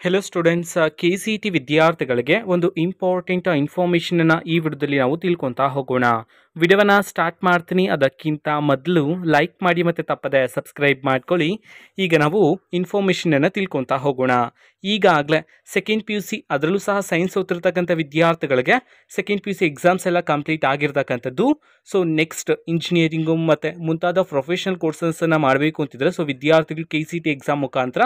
Hello students, KCET ವಿದ್ಯಾರ್ಥಿಗಳಿಗೆ ಒಂದು important ಇನ್ಫಾರ್ಮೇಷನನ್ನು ಈ ವಿಡಿಯೋದಲ್ಲಿ ನಾವು ತಿಳ್ಕೊತಾ ಹೋಗೋಣ. ವಿಡಿಯೋವನ್ನು ಸ್ಟಾರ್ಟ್ ಮಾಡ್ತೀನಿ. ಅದಕ್ಕಿಂತ ಮೊದಲು ಲೈಕ್ ಮಾಡಿ ಮತ್ತು ತಪ್ಪದೆ ಸಬ್ಸ್ಕ್ರೈಬ್ ಮಾಡ್ಕೊಳ್ಳಿ. ಈಗ ನಾವು ಇನ್ಫಾರ್ಮೇಷನನ್ನು ತಿಳ್ಕೊತಾ ಹೋಗೋಣ. ಈಗಾಗಲೇ ಸೆಕೆಂಡ್ PUC ಅದರಲ್ಲೂ ಸಹ ಸೈನ್ಸ್ ಓದ್ತಿರ್ತಕ್ಕಂಥ ವಿದ್ಯಾರ್ಥಿಗಳಿಗೆ ಸೆಕೆಂಡ್ PUC ಎಕ್ಸಾಮ್ಸ್ ಎಲ್ಲ ಕಂಪ್ಲೀಟ್ ಆಗಿರ್ತಕ್ಕಂಥದ್ದು. ಸೊ ನೆಕ್ಸ್ಟ್ ಇಂಜಿನಿಯರಿಂಗು ಮತ್ತು ಮುಂತಾದ ಪ್ರೊಫೆಷನಲ್ ಕೋರ್ಸಸನ್ನು ಮಾಡಬೇಕು ಅಂತಿದ್ರೆ ವಿದ್ಯಾರ್ಥಿಗಳು KCET ಎಕ್ಸಾಮ್ ಮುಖಾಂತರ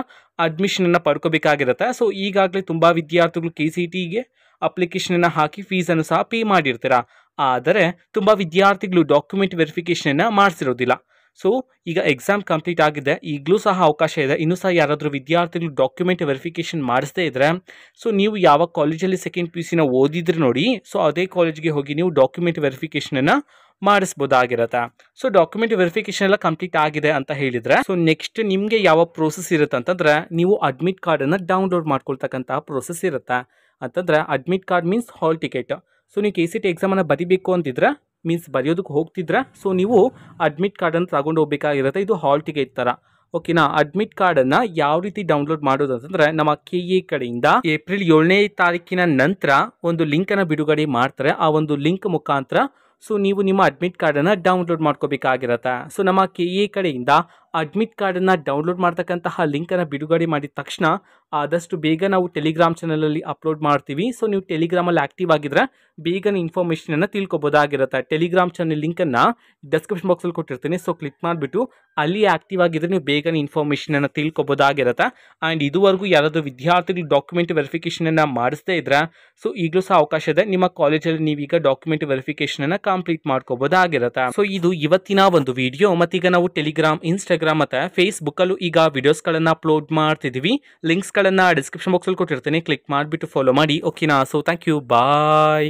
ಅಡ್ಮಿಷನನ್ನು ಪಡ್ಕೋಬೇಕಾಗಿರುತ್ತೆ. ಸೊ ಈಗಾಗಲೇ ತುಂಬ ವಿದ್ಯಾರ್ಥಿಗಳು KCETಗೆ ಅಪ್ಲಿಕೇಶನನ್ನು ಹಾಕಿ ಫೀಸನ್ನು ಸಹ ಪೇ ಮಾಡಿರ್ತೀರ. ಆದರೆ ತುಂಬ ವಿದ್ಯಾರ್ಥಿಗಳು ಡಾಕ್ಯುಮೆಂಟ್ ವೆರಿಫಿಕೇಷನನ್ನು ಮಾಡಿಸಿರೋದಿಲ್ಲ. ಸೊ ಈಗ ಎಕ್ಸಾಮ್ ಕಂಪ್ಲೀಟ್ ಆಗಿದೆ, ಈಗಲೂ ಸಹ ಅವಕಾಶ ಇದೆ. ಇನ್ನೂ ಸಹ ಯಾರಾದರೂ ವಿದ್ಯಾರ್ಥಿಗಳು ಡಾಕ್ಯುಮೆಂಟ್ ವೆರಿಫಿಕೇಷನ್ ಮಾಡಿಸದೇ ಇದ್ದರೆ, ಸೊ ನೀವು ಯಾವ ಕಾಲೇಜಲ್ಲಿ ಸೆಕೆಂಡ್ PUCನ ಓದಿದ್ರೆ ನೋಡಿ, ಸೊ ಅದೇ ಕಾಲೇಜ್ಗೆ ಹೋಗಿ ನೀವು ಡಾಕ್ಯುಮೆಂಟ್ ವೆರಿಫಿಕೇಷನನ್ನು ಮಾಡಿಸ್ಬೋದಾಗಿರುತ್ತೆ. ಸೊ ಡಾಕ್ಯುಮೆಂಟ್ ವೆರಿಫಿಕೇಷನ್ ಎಲ್ಲ ಕಂಪ್ಲೀಟ್ ಆಗಿದೆ ಅಂತ ಹೇಳಿದರೆ, ಸೊ ನೆಕ್ಸ್ಟ್ ನಿಮಗೆ ಯಾವ ಪ್ರೋಸೆಸ್ ಇರುತ್ತೆ ಅಂತಂದರೆ, ನೀವು ಅಡ್ಮಿಟ್ ಕಾರ್ಡನ್ನು ಡೌನ್ಲೋಡ್ ಮಾಡ್ಕೊಳ್ತಕ್ಕಂಥ ಪ್ರೋಸೆಸ್ ಇರುತ್ತೆ. ಅಂತಂದರೆ admit card means hall ticket. So ನೀವು KCET ಎಕ್ಸಾಮನ್ನು ಬರೀಬೇಕು ಅಂತಿದ್ರೆ ಮೀನ್ಸ್ ಬರೆಯೋದಕ್ಕೆ ಹೋಗ್ತಿದ್ರೆ, ಸೊ ನೀವು ಅಡ್ಮಿಟ್ ಕಾರ್ಡನ್ನು ತಗೊಂಡು ಹೋಗಬೇಕಾಗಿರುತ್ತೆ. ಇದು ಹಾಲ್ ಟಿಕೆಟ್ ಥರ. ಓಕೆನಾ. ಅಡ್ಮಿಟ್ ಕಾರ್ಡನ್ನು ಯಾವ ರೀತಿ ಡೌನ್ಲೋಡ್ ಮಾಡೋದು ಅಂತಂದರೆ, ನಮ್ಮ KA ಕಡೆಯಿಂದ ಏಪ್ರಿಲ್ 7ನೇ ತಾರೀಕಿನ ನಂತರ ಒಂದು ಲಿಂಕನ್ನು ಬಿಡುಗಡೆ ಮಾಡ್ತಾರೆ. ಆ ಒಂದು ಲಿಂಕ್ ಮುಖಾಂತರ ಸೊ ನೀವು ನಿಮ್ಮ ಅಡ್ಮಿಟ್ ಕಾರ್ಡನ್ನು ಡೌನ್ಲೋಡ್ ಮಾಡ್ಕೋಬೇಕಾಗಿರುತ್ತೆ. ಸೊ ನಮ್ಮ KA ಕಡೆಯಿಂದ ಅಡ್ಮಿಟ್ ಕಾರ್ಡನ್ನು ಡೌನ್ಲೋಡ್ ಮಾಡ್ತಕ್ಕಂತಹ ಲಿಂಕನ್ನು ಬಿಡುಗಡೆ ಮಾಡಿದ ತಕ್ಷಣ ಆದಷ್ಟು ಬೇಗ ನಾವು ಟೆಲಿಗ್ರಾಮ್ ಚಾನಲಲ್ಲಿ ಅಪ್ಲೋಡ್ ಮಾಡ್ತೀವಿ. ಸೊ ನೀವು ಟೆಲಿಗ್ರಾಮಲ್ಲಿ ಆ್ಯಕ್ಟಿವ್ ಆಗಿದ್ರೆ ಬೇಗನೆ ಇನ್ಫಾರ್ಮೇಷನನ್ನು ತಿಳ್ಕೊಬೋದಾಗಿರುತ್ತೆ. ಟೆಲಿಗ್ರಾಮ್ ಚಾನಲ್ ಲಿಂಕನ್ನು ಡಿಸ್ಕ್ರಿಪ್ಷನ್ ಬಾಕ್ಸಲ್ಲಿ ಕೊಟ್ಟಿರ್ತೀನಿ. ಸೊ ಕ್ಲಿಕ್ ಮಾಡಿಬಿಟ್ಟು ಅಲ್ಲಿ ಆ್ಯಕ್ಟಿವ್ ಆಗಿದ್ರೆ ನೀವು ಬೇಗನೆ ಇನ್ಫಾರ್ಮೇಷನನ್ನು ತಿಳ್ಕೊಬೋದಾಗಿರುತ್ತೆ. ಆ್ಯಂಡ್ ಇದುವರೆಗೂ ಯಾರಾದರೂ ವಿದ್ಯಾರ್ಥಿಗಳು ಡಾಕ್ಯುಮೆಂಟ್ ವೆರಿಫಿಕೇಷನನ್ನು ಮಾಡಿಸದೇ ಇದ್ರೆ, ಸೊ ಈಗಲೂ ಸಹ ಅವಕಾಶ ಇದೆ. ನಿಮ್ಮ ಕಾಲೇಜಲ್ಲಿ ನೀವೀಗ ಡಾಕ್ಯುಮೆಂಟ್ ವೆರಿಫಿಕೇಷನನ್ನು ಕಂಪ್ಲೀಟ್ ಮಾಡ್ಕೋಬೋದಾಗಿರುತ್ತೆ. ಸೊ ಇದು ಇವತ್ತಿನ ಒಂದು ವಿಡಿಯೋ. ಮತ್ತೀಗ ನಾವು ಟೆಲಿಗ್ರಾಮ್, ಇನ್ಸ್ಟಾಗ್ರಾಮ್ ಮತ್ತು ಫೇಸ್ಬುಕ್ಕಲ್ಲೂ ಈಗ ವಿಡಿಯೋಸ್ಗಳನ್ನು ಅಪ್ಲೋಡ್ ಮಾಡ್ತಿದ್ದೀವಿ. ಲಿಂಕ್ಸ್ಗಳನ್ನು ಡಿಸ್ಕ್ರಿಪ್ಷನ್ ಬಾಕ್ಸಲ್ಲಿ ಕೊಟ್ಟಿರ್ತೀನಿ. ಕ್ಲಿಕ್ ಮಾಡಿಬಿಟ್ಟು ಫಾಲೋ ಮಾಡಿ. ಓಕೆನಾ. So thank you, bye.